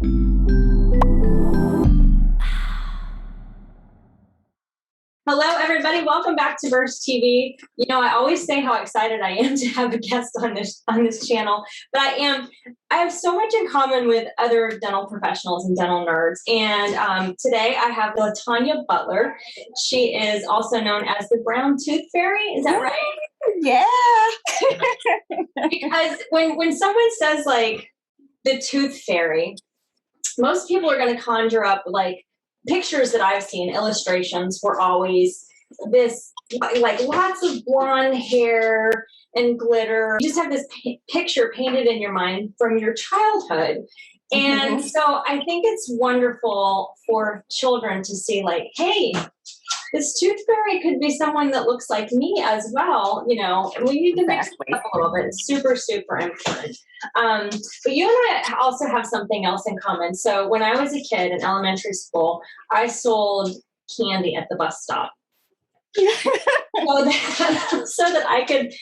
Hello, everybody. Welcome back to Burst TV. You know, I always say how excited I am to have a guest on this channel, but I have so much in common with other dental professionals and dental nerds. And today I have LT Butler. She is also known as the Brown Toothfairy. Is that right? Yeah. Because when someone says like the Tooth Fairy, most people are going to conjure up like pictures that I've seen, illustrations were always this, like lots of blonde hair and glitter. You just have this picture painted in your mind from your childhood. And so I think it's wonderful for children to see like, hey, this tooth fairy could be someone that looks like me as well, you know, and we need to mix it up a little bit. It's super, super important. But you and I also have something else in common. So when I was a kid in elementary school, I sold candy at the bus stop. so that I could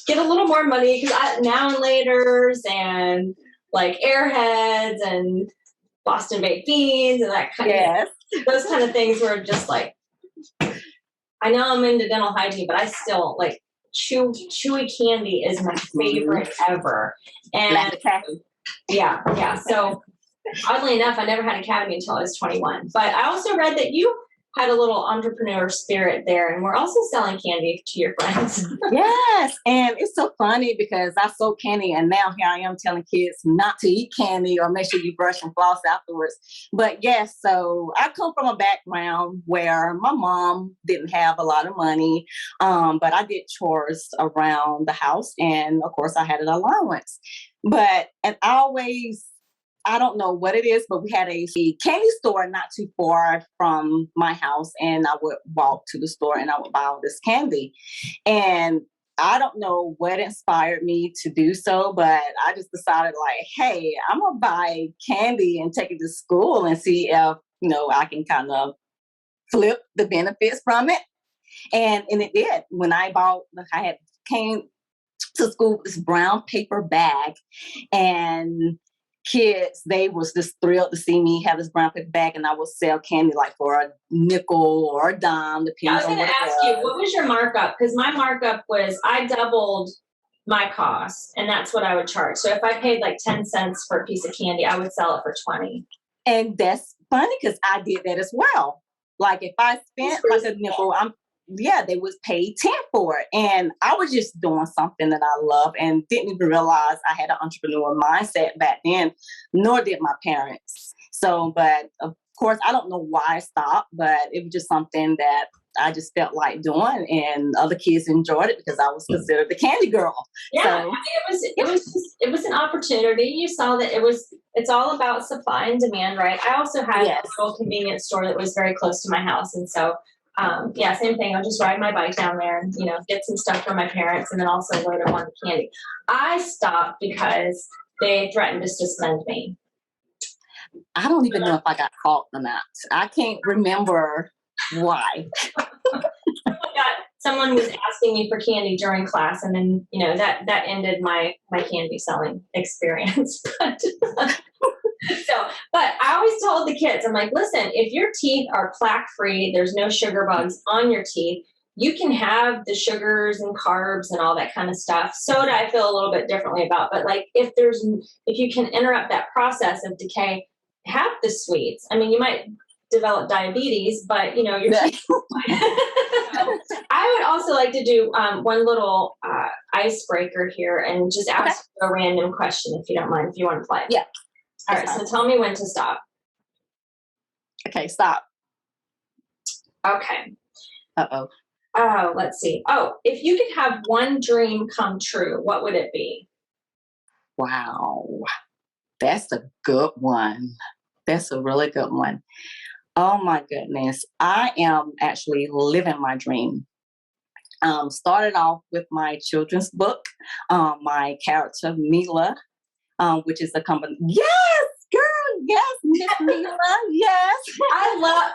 get a little more money, because Now and Laters and like Airheads and Boston baked beans and that kind of those kind of things were just like, I know I'm into dental hygiene, but I still like chewy candy is my favorite ever. And yeah. So oddly enough, I never had a cavity until I was 21. But I also read that you had a little entrepreneur spirit there, and we're also selling candy to your friends. Yes, and it's so funny because I sold candy, and now here I am telling kids not to eat candy or make sure you brush and floss afterwards. But yes, so I come from a background where my mom didn't have a lot of money, but I did chores around the house, and of course I had an allowance. And I don't know what it is, but we had a candy store not too far from my house, and I would walk to the store and I would buy all this candy. And I don't know what inspired me to do so, but I just decided like, hey, I'm going to buy candy and take it to school and see if, I can kind of flip the benefits from it. And it did. When I came to school with this brown paper bag, and kids, they was just thrilled to see me have this brown paper bag, and I would sell candy like for a nickel or a dime, depending on what it was. I was going to ask you, what was your markup? Because my markup was I doubled my cost, and that's what I would charge. So if I paid like 10 cents for a piece of candy, I would sell it for 20. And that's funny because I did that as well. Like if I spent like a nickel, they was paid 10 for it. And I was just doing something that I love and didn't even realize I had an entrepreneur mindset back then, nor did my parents. So, but of course, I don't know why I stopped, but it was just something that I just felt like doing, and other kids enjoyed it because I was considered the candy girl. Yeah, so, I mean, it was an opportunity. You saw that it's all about supply and demand, right? I also had a little convenience store that was very close to my house, and so same thing. I'll just ride my bike down there and, get some stuff from my parents, and then also load up on the candy. I stopped because they threatened to suspend me. I don't even know if I got caught or not. I can't remember why. Someone was asking me for candy during class, and then, that ended my candy selling experience. But I always told the kids, I'm like, listen, if your teeth are plaque free, there's no sugar bugs on your teeth, you can have the sugars and carbs and all that kind of stuff. Soda, I feel a little bit differently about, but like if you can interrupt that process of decay, have the sweets. I mean, you might develop diabetes, but your teeth. I would also like to do one little icebreaker here and just ask a random question, if you don't mind, if you want to play. Yeah. All right, so tell me when to stop. Okay, stop. Okay. Uh-oh. Oh, let's see. Oh, if you could have one dream come true, what would it be? Wow. That's a good one. That's a really good one. Oh, my goodness. I am actually living my dream. Started off with my children's book, my character, Mila, which is a company. Yes, girl. Yes, Miss Mila. Yes.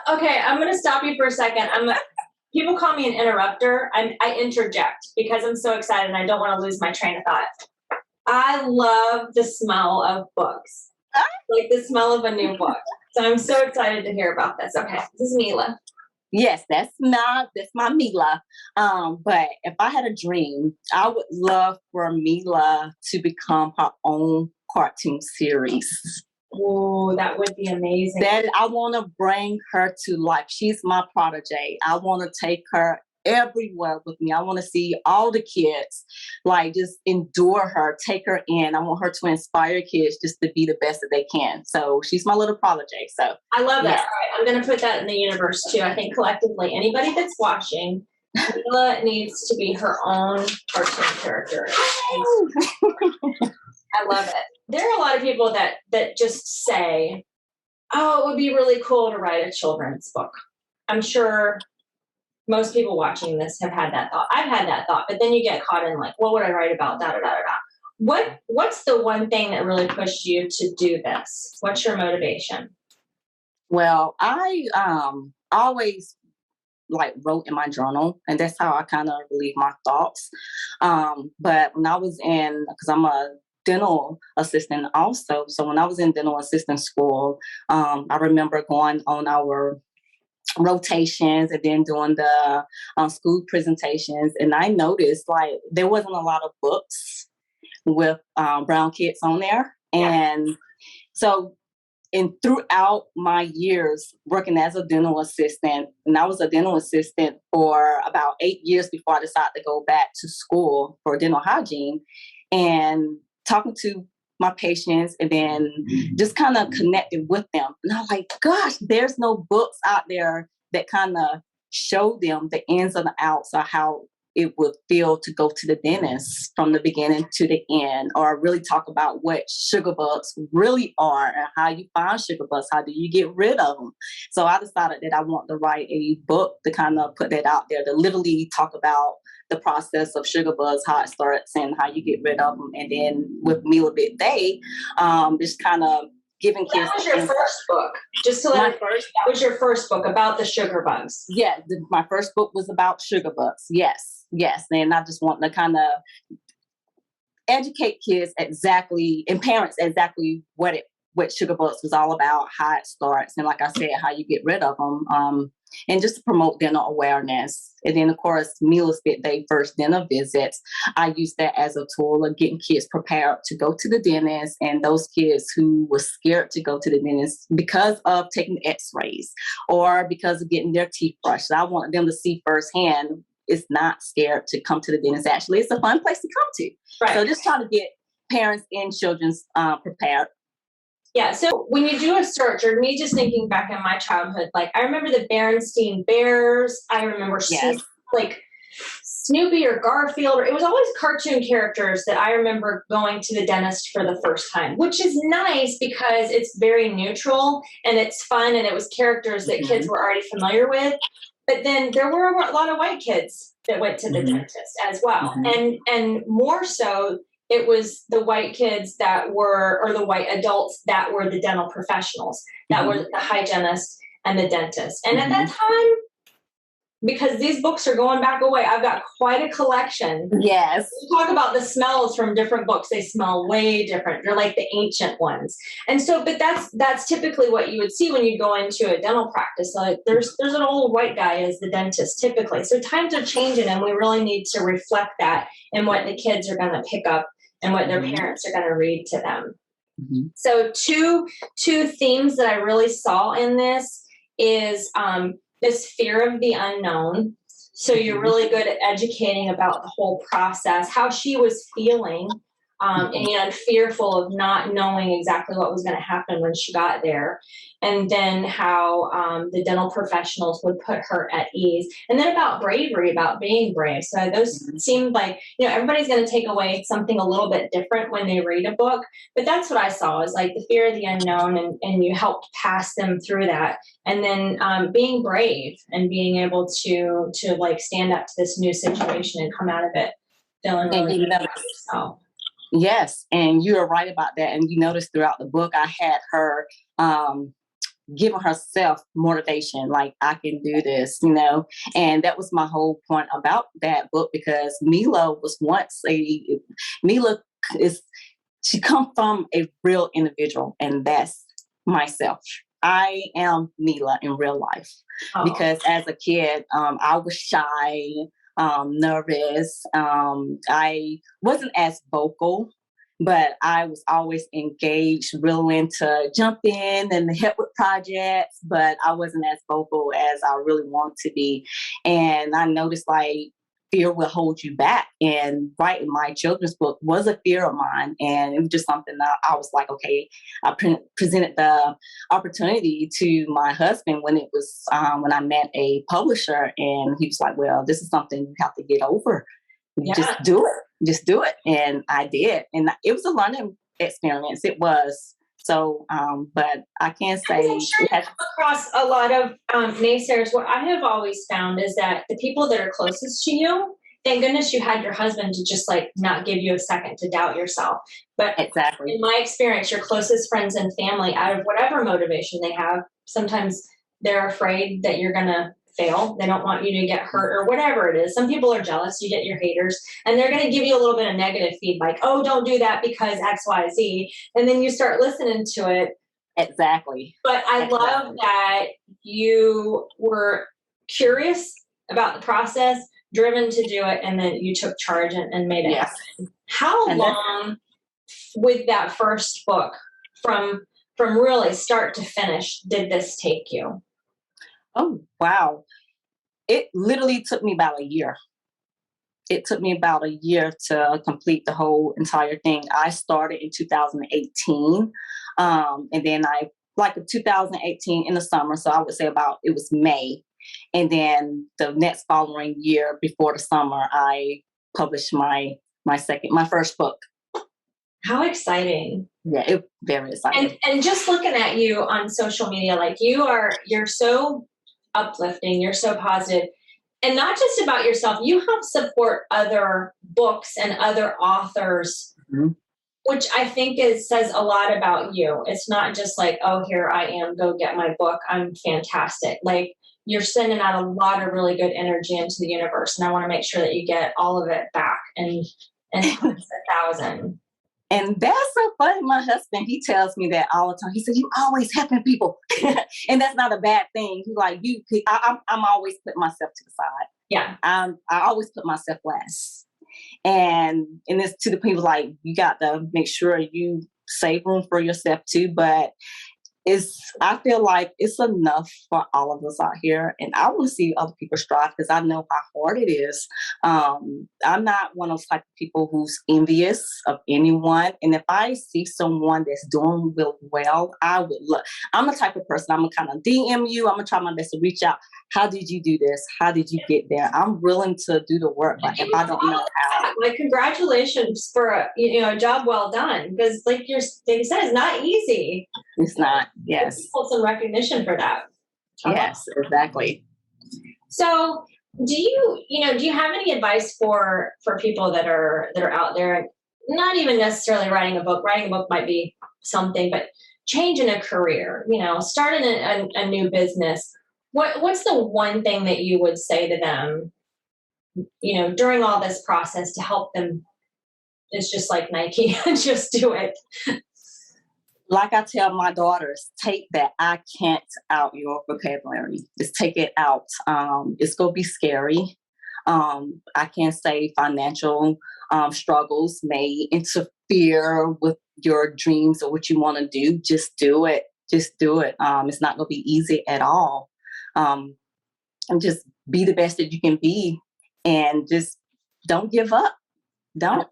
Okay, I'm going to stop you for a second. People call me an interrupter. I interject because I'm so excited and I don't want to lose my train of thought. I love the smell of books. like the smell of a new book. So I'm so excited to hear about this. Okay, this is Mila. Yes, that's my Mila. But if I had a dream, I would love for Mila to become her own cartoon series. Oh, that would be amazing. That I want to bring her to life. She's my protege. I want to take her everywhere with me. I want to see all the kids, like just endure her, take her in. I want her to inspire kids just to be the best that they can. So she's my little protege. So I love that. yes. All right, I'm going to put that in the universe too. I think collectively, anybody that's watching, Mila needs to be her own cartoon character. I love it. There are a lot of people that just say, "Oh, it would be really cool to write a children's book." I'm sure most people watching this have had that thought. I've had that thought, but then you get caught in like, what would I write about? Da da da da da. What's the one thing that really pushed you to do this? What's your motivation? Well, I always like wrote in my journal, and that's how I kind of relieve my thoughts. But when I was because I'm a dental assistant also, so when I was in dental assistant school, I remember going on our rotations and then doing the school presentations, and I noticed like there wasn't a lot of books with brown kids on there. And so throughout my years working as a dental assistant, and I was a dental assistant for about 8 years before I decided to go back to school for dental hygiene, and talking to my patients and then just kind of connected with them. And I'm like, gosh, there's no books out there that kind of show them the ins and the outs of how it would feel to go to the dentist from the beginning to the end, or really talk about what sugar bugs really are and how you find sugar bugs, how do you get rid of them. So I decided that I want to write a book to kind of put that out there, to literally talk about the process of sugar bugs, how it starts and how you get rid of them. And then with Mila Bit Day, just kind of giving kids. That was your first book. Just to let that was your first book about the sugar bugs. Yeah, my first book was about sugar bugs. Yes. And I just want to kind of educate kids exactly, and parents exactly what sugar bugs was all about, how it starts, and like I said, how you get rid of them, and just to promote dental awareness. And then, of course, Mila's Bit Day first dental visits, I use that as a tool of getting kids prepared to go to the dentist, and those kids who were scared to go to the dentist because of taking x-rays or because of getting their teeth brushed. I want them to see firsthand it's not scared to come to the dentist. Actually, it's a fun place to come to. Right. So just trying to get parents and children prepared. Yeah. So when you do a search, or me just thinking back in my childhood, like I remember the Berenstain Bears. I remember like Snoopy or Garfield, or it was always cartoon characters that I remember going to the dentist for the first time, which is nice because it's very neutral and it's fun, and it was characters that kids were already familiar with. But then there were a lot of white kids that went to the dentist as well. And more so, it was the white kids that were, or the white adults that were the dental professionals, that were the hygienist and the dentist. And at that time, because these books are going back away, I've got quite a collection. Yes. We talk about the smells from different books. They smell way different. They're like the ancient ones. And so, but that's typically what you would see when you go into a dental practice. Like there's an old white guy as the dentist typically. So times are changing, and we really need to reflect that in what the kids are going to pick up and what their parents are going to read to them. So two themes that I really saw in this is this fear of the unknown. So you're really good at educating about the whole process, how she was feeling, and fearful of not knowing exactly what was going to happen when she got there. And then how the dental professionals would put her at ease. And then about bravery, about being brave. So those seemed like, everybody's going to take away something a little bit different when they read a book. But that's what I saw, is like the fear of the unknown, and you helped pass them through that. And then being brave and being able to like stand up to this new situation and come out of it feeling really good about yourself. Yes, and you are right about that. And you notice throughout the book, I had her giving herself motivation, like I can do this, and that was my whole point about that book, because Mila was once Mila is she comes from a real individual, and that's myself. I am Mila in real life because as a kid, I was shy, nervous. I wasn't as vocal, but I was always engaged, real into jump in and help with projects, but I wasn't as vocal as I really want to be. And I noticed like fear will hold you back. And writing my children's book was a fear of mine. And it was just something that I was like, okay, I presented the opportunity to my husband when it was, when I met a publisher, and he was like, well, this is something you have to get over. Yeah. Just do it. Just do it. And I did. And it was a learning experience. It was. So, but I can't say. I'm sure you come across a lot of naysayers. What I have always found is that the people that are closest to you, thank goodness you had your husband to just like not give you a second to doubt yourself. But exactly, in my experience, your closest friends and family, out of whatever motivation they have, sometimes they're afraid that you're going to fail. They don't want you to get hurt or whatever it is. Some people are jealous. You get your haters and they're going to give you a little bit of negative feedback. Oh, don't do that because X, Y, Z. And then you start listening to it. Exactly. But I love that you were curious about the process, driven to do it, and then you took charge and made it happen. How long with that first book from really start to finish did this take you? Oh, wow. It literally took me about a year. It took me about a year to complete the whole entire thing. I started in 2018. And then like 2018 in the summer. So I would say it was May. And then the next following year before the summer, I published my first book. How exciting. Yeah, it very exciting. And just looking at you on social media, like you're so uplifting, you're so positive, and not just about yourself. You help support other books and other authors, which I think says a lot about you. It's not just like, oh, here I am, go get my book, I'm fantastic. Like you're sending out a lot of really good energy into the universe, and I want to make sure that you get all of it back and times 1,000. And that's so funny. My husband, he tells me that all the time. He said, "You always helping people," and that's not a bad thing. He's like, I'm always putting myself to the side. Yeah, I always put myself last, and it's to the people like you got to make sure you save room for yourself too. But I feel like it's enough for all of us out here, and I want to see other people strive because I know how hard it is. I'm not one of those type of people who's envious of anyone, and if I see someone that's doing real well, I would look. I'm the type of person, I'm gonna kind of DM you. I'm gonna try my best to reach out. How did you do this? How did you get there? I'm willing to do the work, but if I don't know how, like congratulations for a job well done, because like you said, it's not easy. It's not. Yes. People some recognition for that. Yes, exactly. So do you have any advice for people that are out there, not even necessarily writing a book? Writing a book might be something, but changing a career, starting a new business. What's the one thing that you would say to them, during all this process to help them? It's just like Nike, just do it. Like I tell my daughters, take that I can't out your vocabulary. Just take it out. It's going to be scary. I can't say financial struggles may interfere with your dreams or what you want to do. Just do it. Just do it. It's not going to be easy at all. And just be the best that you can be, and just don't give up. Don't.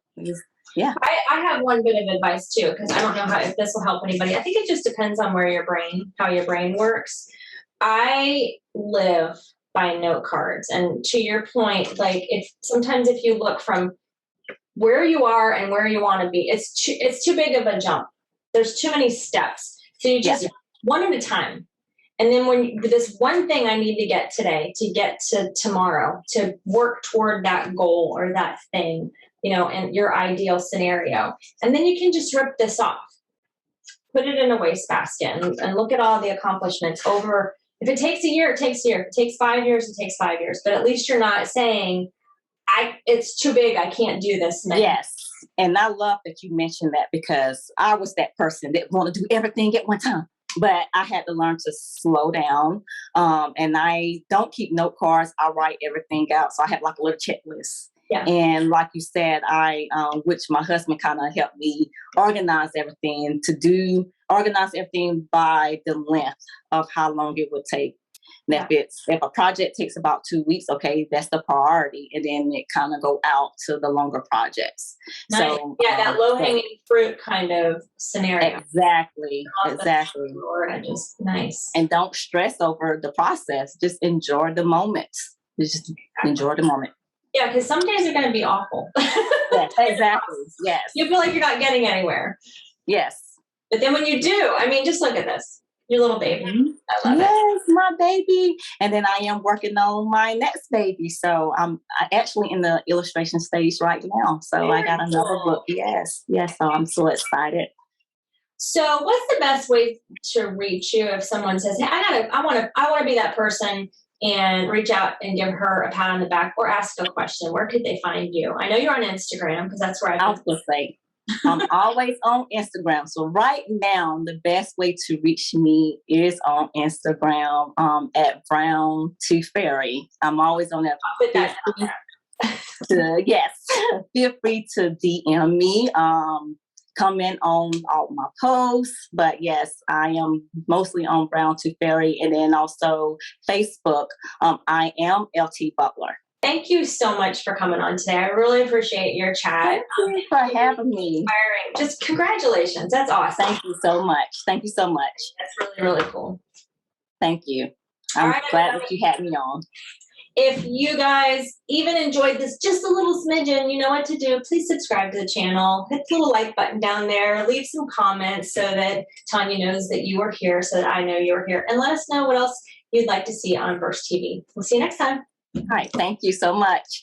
Yeah. I have one bit of advice too, because I don't know if this will help anybody. I think it just depends on how your brain works. I live by note cards, and to your point, like sometimes if you look from where you are and where you want to be, it's too big of a jump. There's too many steps. So you just one at a time. And then when this one thing I need to get today to get to tomorrow, to work toward that goal or that thing, and your ideal scenario. And then you can just rip this off, put it in a wastebasket, and look at all the accomplishments over. If it takes a year, it takes a year. If it takes 5 years, it takes 5 years. But at least you're not saying, it's too big, I can't do this now. Yes. And I love that you mentioned that because I was that person that wanted to do everything at one time. But I had to learn to slow down. And I don't keep note cards. I write everything out. So I have like a little checklist. Yeah. And like you said, which my husband kind of helped me organize everything by the length of how long it would take. And if a project takes about 2 weeks, okay, that's the priority. And then it kind of go out to the longer projects. Nice. So that low hanging fruit kind of scenario. Exactly. Just nice. And don't stress over the process. Just enjoy the moment. Just enjoy the moment. Yeah, because some days are going to be awful. Yes, exactly. Yes. You feel like you're not getting anywhere. Yes. But then when you do, I mean, just look at this. Your little baby. I love it. Yes, my baby. And then I am working on my next baby. So I'm actually in the illustration stage right now. So I got another book. Yes. So I'm so excited. So what's the best way to reach you if someone says, hey, I want to be that person, and reach out and give her a pat on the back or ask a question? Where could they find you? I know you're on Instagram because that's where I was going to say. I'm always on Instagram. So right now, the best way to reach me is on Instagram at Brown Toothfairy. I'm always on that. Feel free to DM me. Comment on all my posts. But yes, I am mostly on Brown Toothfairy, and then also Facebook. I am LT Butler. Thank you so much for coming on today. I really appreciate your chat. Thank you for having me. Inspiring. Just congratulations. That's awesome. Thank you so much. That's really, really cool. Thank you. I'm glad that you had me on. If you guys even enjoyed this just a little smidgen, you know what to do. Please subscribe to the channel. Hit the little like button down there. Leave some comments so that Tanya knows that you are here, so that I know you're here. And let us know what else you'd like to see on Burst TV. We'll see you next time. All right. Thank you so much.